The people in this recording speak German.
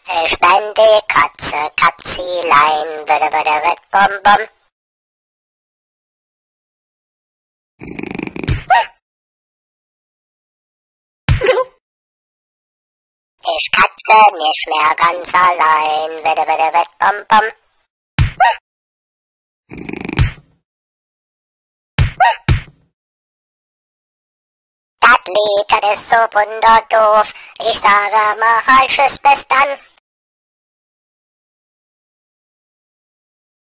Ich bin die Katze, Katzilein, würde, wett, bom, bom. Ich Katze nicht mehr ganz allein, würde, wett, bom, bom. Das Lied, das ist so wunderdoof. Ich sage mal Tschüss, bis dann.